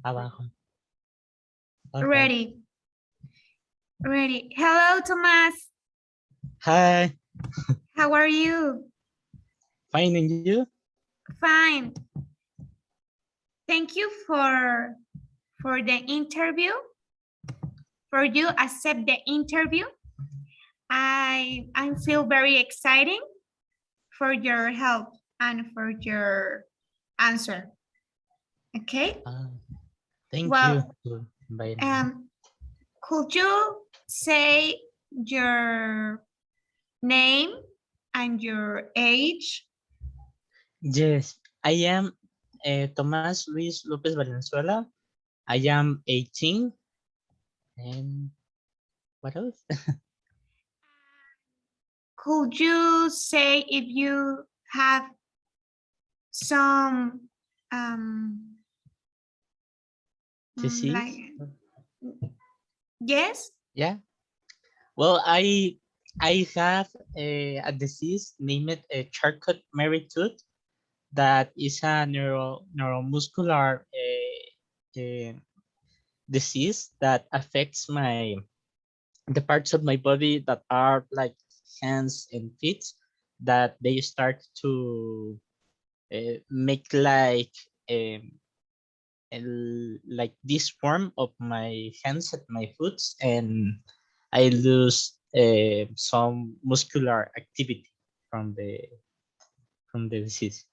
Abajo. Okay. Ready. Ready. Hello, Tomas. Hi. How are you? Fine, and you? Fine. Thank you for the interview. For you accept the interview. I feel very exciting for your help and for your answer. Okay. Thank you Well, for inviting me. could you say your name and your age? Yes, I am Tomas Luis Lopez Valenzuela. I am 18. And what else? Could you say if you have some like Disease? yes? Yeah. Well, I have a disease named Charcot-Marie-Tooth that is a neuromuscular uh, disease that affects the parts of my body that are like hands and feet, that they start to make like this form of my hands and my foot, and I lose some muscular activity from the disease.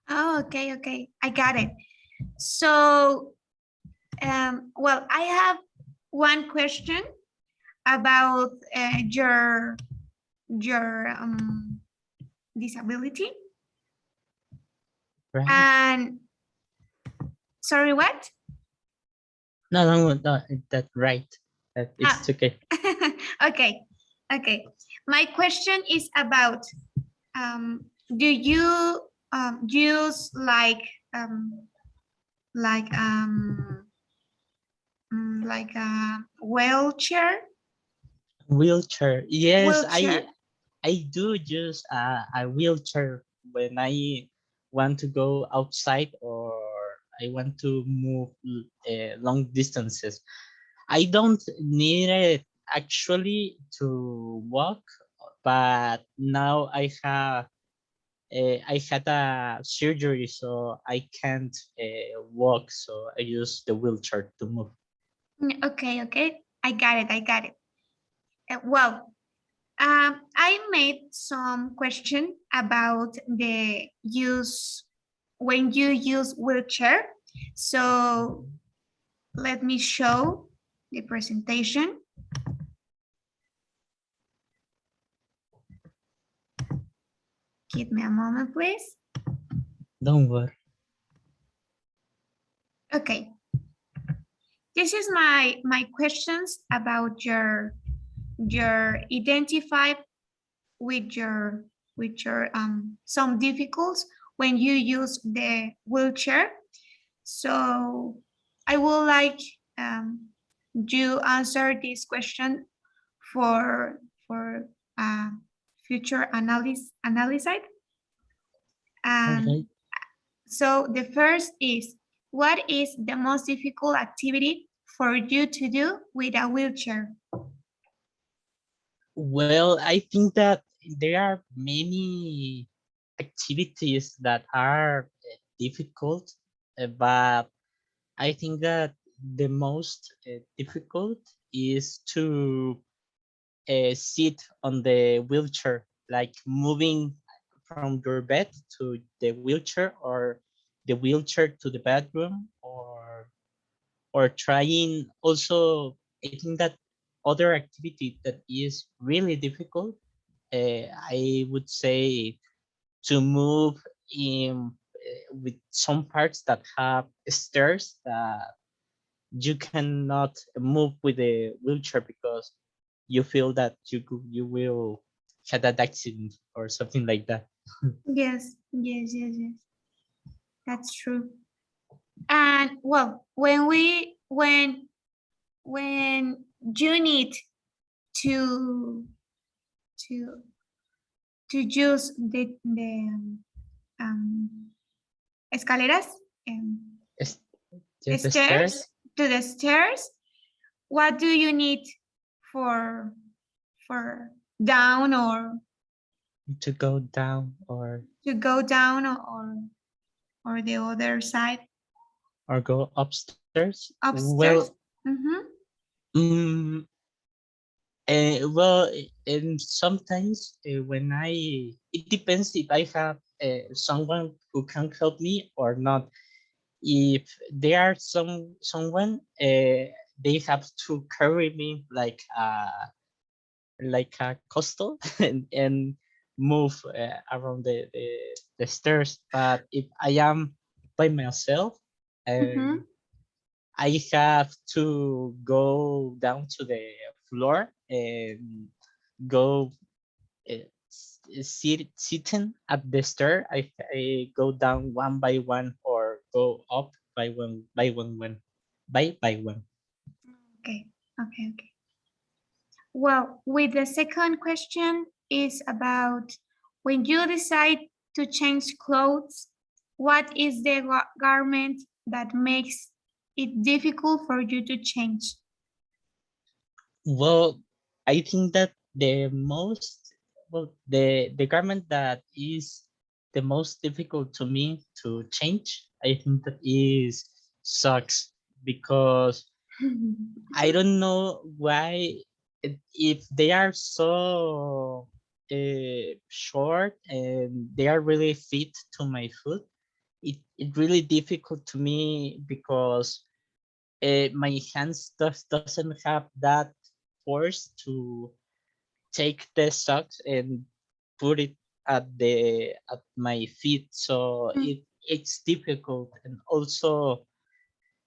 Oh, okay, okay. I got it. So, well, I have one question about your disability. Right? And sorry, what? No, that's right. Ah, It's okay. okay, okay. My question is about do you use like like a wheelchair? Wheelchair. Yes, Wheelchair. I do use a wheelchair when I want to go outside or I want to move long distances. I don't need it actually to walk, but now I had a surgery, so I can't walk. So I use the wheelchair to move. Okay, okay. I got it. I got it. Well, I made some question about the use when you use wheelchair. So let me show the presentation. Give me a moment, please. Don't worry. Okay. This is my questions about your identify with your some difficulties when you use the wheelchair. So I would like you answer this question for uh, future analysis. And Okay. so the first is, what is the most difficult activity for you to do with a wheelchair? Well, I think that there are many activities that are difficult, but I think that the most difficult is to sit on the wheelchair, like moving from your bed to the wheelchair, or the wheelchair to the bedroom, or trying also. I think that other activity that is really difficult, I would say, to move in with some parts that have stairs that you cannot move with a wheelchair because you feel that you will have an accident or something like that. Yes, yes, yes, yes. That's true. And well, when you need to to use the um, escaleras, um, Es- Just the stairs stairs to the stairs. What do you need for for down to go down to go down or the other side or go upstairs? Well, upstairs? Mm-hmm. mm, well, and sometimes when it depends if I have someone who can help me or not. If there are someone, they have to carry me like a coastal and move around the stairs. But if I am by myself, Mm-hmm. I have to go down to the floor and go sitting at the stair. I go down one by one or go up by one. Okay. Okay. Okay. Well, with the second question is about when you decide to change clothes, what is the garment that makes it difficult for you to change? Well, I think that the garment that is the most difficult to me to change, I think that is socks, because I don't know why if they are so short and they are really fit to my foot. It really difficult to me because my hands doesn't have that force to take the socks and put it at my feet. So it's difficult, and also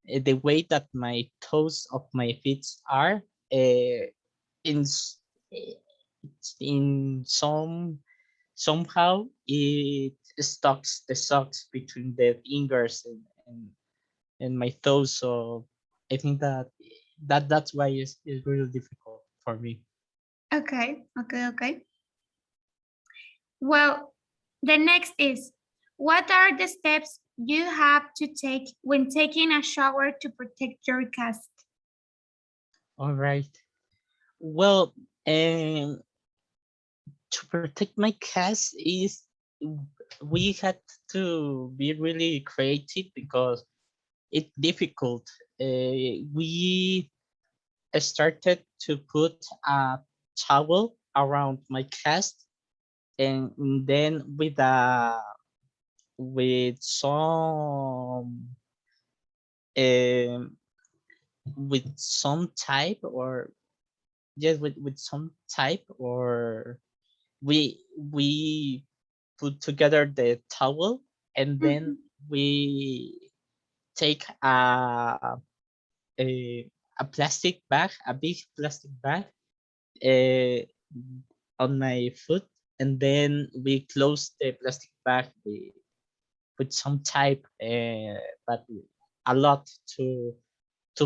the way that my toes of my feet are uh, in eh, in somehow it stocks the socks between the fingers and my toes. So I think that's why it's really difficult for me. Okay, okay, okay. Well, the next is what are the steps you have to take when taking a shower to protect your cast? All right. Well, um, to protect my cats is we had to be really creative because it's difficult. We started to put a towel around my cast, and then with um, some type, or yes, with some type, or we put together the towel, and then Mhm, we take a plastic bag, a big plastic bag, uh, on my foot, and then we close the plastic bag with some type, but a lot to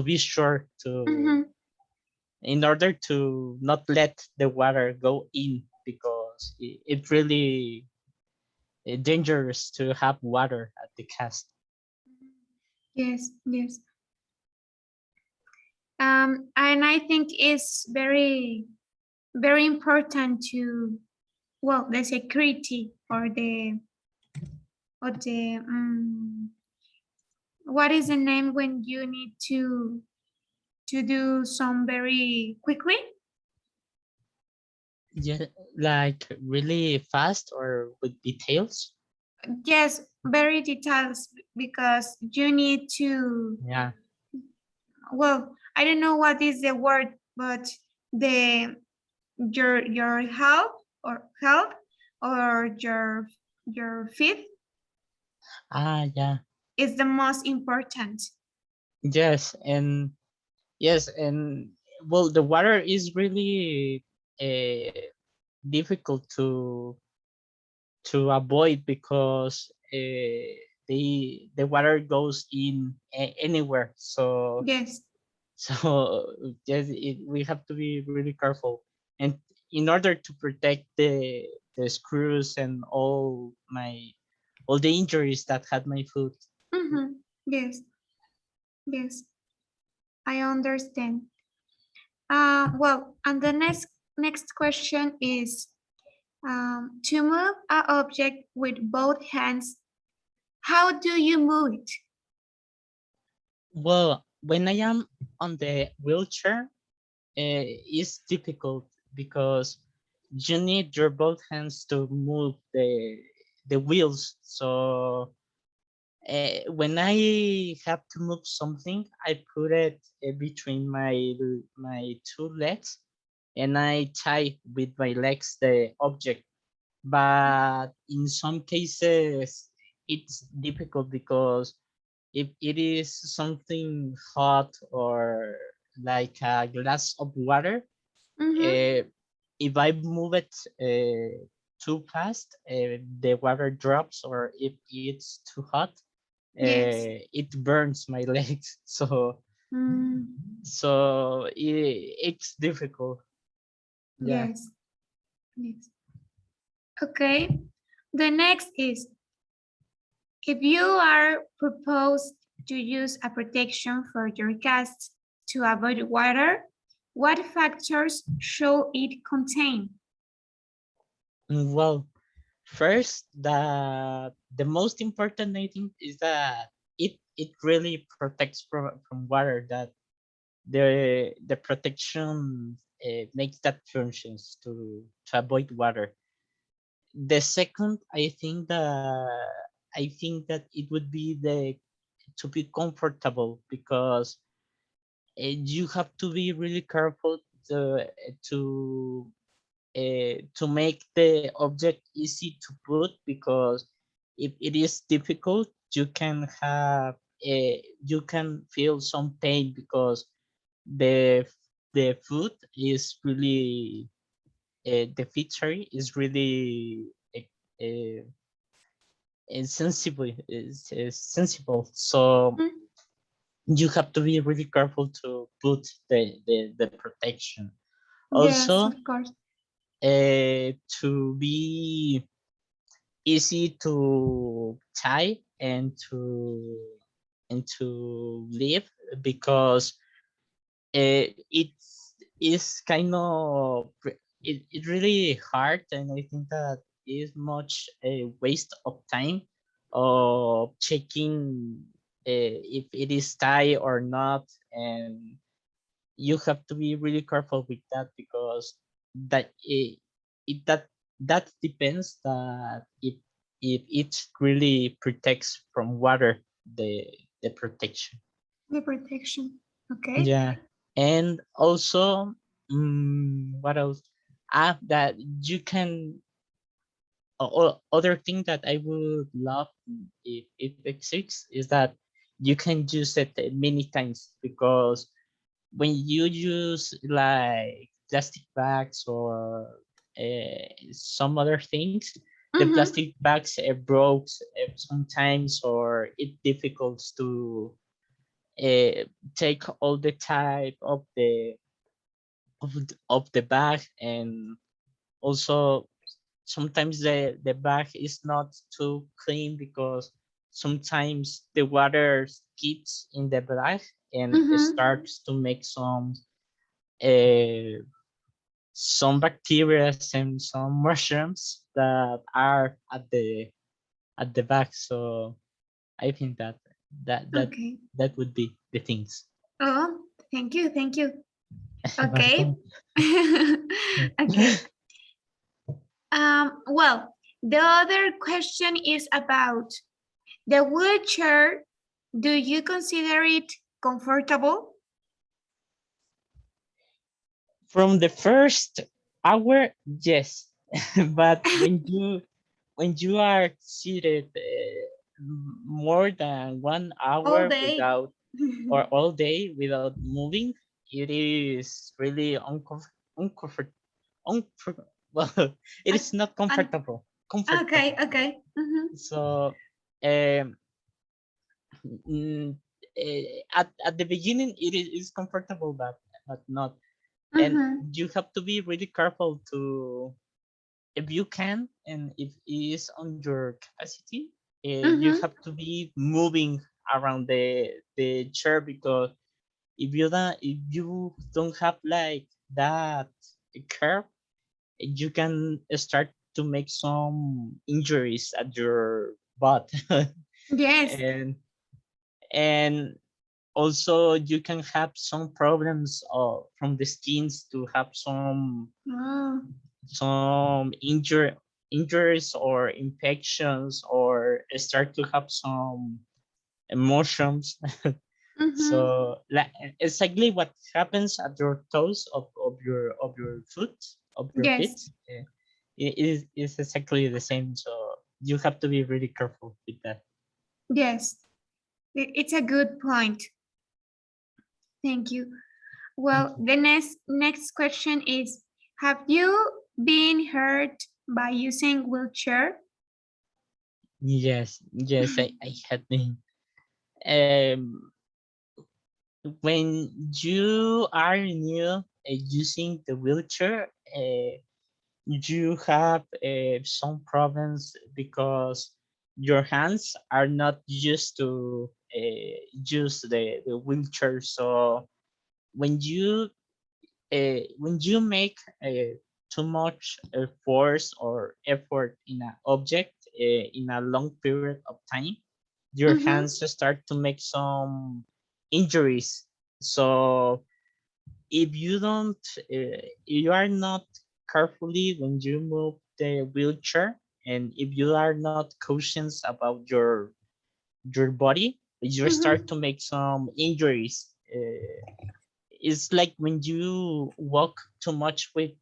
be sure to mhm. in order to not let the water go in, because it really dangerous to have water at the cast. Yes, yes. And I think it's very, very important to, well, the security or the what is the name when you need to do some very quickly? Yeah, like really fast or with details. Yes, very details because you need to, Yeah. well, I don't know what is the word, but the your health or your feet Ah, yeah. is the most important. Yes, and yes, and well, the water is really difficult to avoid, because the water goes in anywhere. So Yes. so yes, we have to be really careful, and in order to protect the screws and all the injuries that had my foot. Mm-hmm. Yes. Yes, I understand. Well, and the next question is to move an object with both hands. How do you move it? Well, when I am on the wheelchair, it's difficult because you need your both hands to move the wheels. So when I have to move something, I put it between my two legs, and I tie with my legs the object. But in some cases, it's difficult because if it is something hot or like a glass of water, Mm-hmm. uh, if I move it too fast, the water drops, or if it's too hot, Yes. it burns my legs. Mm, It's difficult. Yeah. yes. Yes. Okay. The next is if you are proposed to use a protection for your guests to avoid water, what factors should it contain? Well, first, the most important I think is that it really protects from water. That the protection makes that functions to avoid water. The second, I think that it would be the to be comfortable, because you have to be really careful to to make the object easy to put, because if it is difficult, you can feel some pain, because the the food is really the feature is really uh, is sensible. So Mm, you have to be really careful to put the protection. yes, Also, of course. to be easy to tie and to live, because it is kind of it really hard, and I think that is much a waste of time of checking if it is tie or not. And you have to be really careful with that, because that it that depends that if it really protects from water, the protection. The protection. Okay. Yeah. And also, what else? That you can. Other thing that I would love if it exists is that you can use it many times, because when you use like plastic bags or some other things, the Mm-hmm. plastic bags broke sometimes, or it difficult to uh, take all the type of the bag. And also sometimes the bag is not too clean, because sometimes the water keeps in the bag and it Mm-hmm. starts to make uh, some bacteria and some mushrooms that are at the back. So I think that that Okay. that would be the things. Oh, thank you. Thank you. Okay. Welcome. Okay. Well, the other question is about the wheelchair. Do you consider it comfortable? From the first hour, yes, but when you are seated more than one All hour day. without, or all day without moving, it is really uncomfort. Well, it is not And okay, comfortable. okay. Mm-hmm. So um, at the beginning is comfortable, but not. And Mm-hmm. you have to be really careful to, if you can, and if it is on your capacity, you Mm-hmm. have to be moving around the chair, because if you don't have like that curve, you can start to make some injuries at your butt. Yes. and and also you can have some problems from the skins to have Oh. some injuries or infections, or start to have some emotions. Mm-hmm. So exactly what happens at your toes of your foot, of your feet, Yes. is exactly the same. So you have to be really careful with that. Yes. It's a good point. Thank you. Thank Well, you. the next question is, have you been hurt by using wheelchair? Yes, yes, I had been. Um, when you are new using the wheelchair, you have some problems because your hands are not used to use the wheelchair. So when you make too much force or effort in an object in a long period of time, your Mm-hmm. hands start to make some injuries. So if you don't you are not carefully when you move the wheelchair, and if you are not cautious about your body, you start Mm-hmm. to make some injuries. It's like when you walk too much with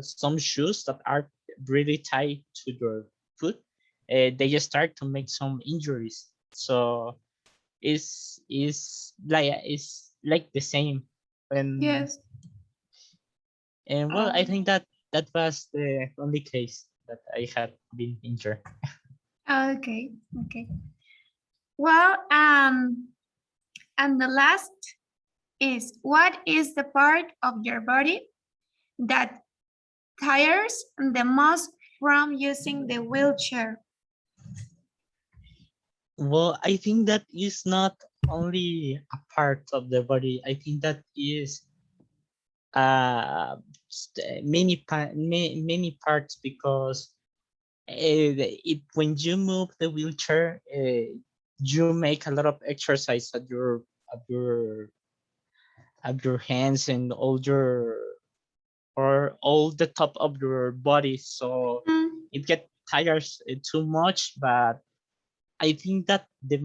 some shoes that are really tight to your foot, they just start to make some injuries. So it's like the same. and Yes. and well, I Um, think that that was the only case that I had been injured. okay. Okay. Well, and the last is, what is the part of your body that tires the most from using the wheelchair? Well, I think that is not only a part of the body. I think that is many parts, because when you move the wheelchair, you make a lot of exercise at your at your hands and all your or all the top of your body. So Mm-hmm. it get tires too much. But I think that the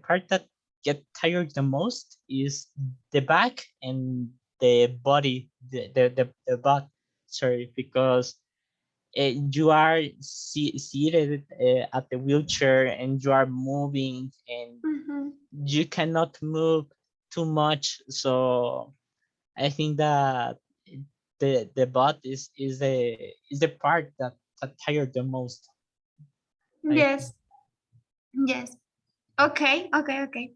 part that get tired the most is the back and the body, the butt. Sorry, because you are seated at the wheelchair, and you are moving, and Mm-hmm. you cannot move too much. So I think that the butt is the part that tired the most. I think. Yes. Yes. Okay. Okay. Okay.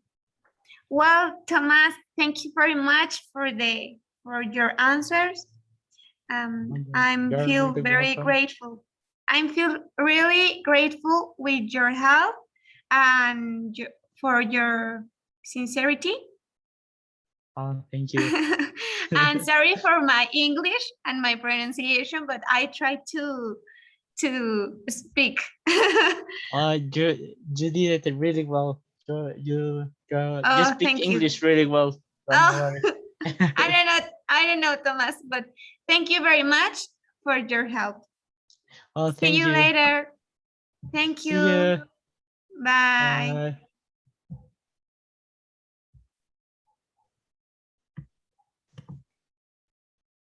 Well, Thomas, thank you very much for your answers. I'm You're feel really very welcome. grateful. I feel really grateful with your help and for your sincerity. Oh, thank you. And sorry for my English and my pronunciation, but I try to speak. You did it really well. You Oh, speak thank you. English really well. Don't Oh, worry. I don't know, Thomas, but thank you very much for your help. Oh, See thank you you. later. Thank See you. you. Bye. Bye.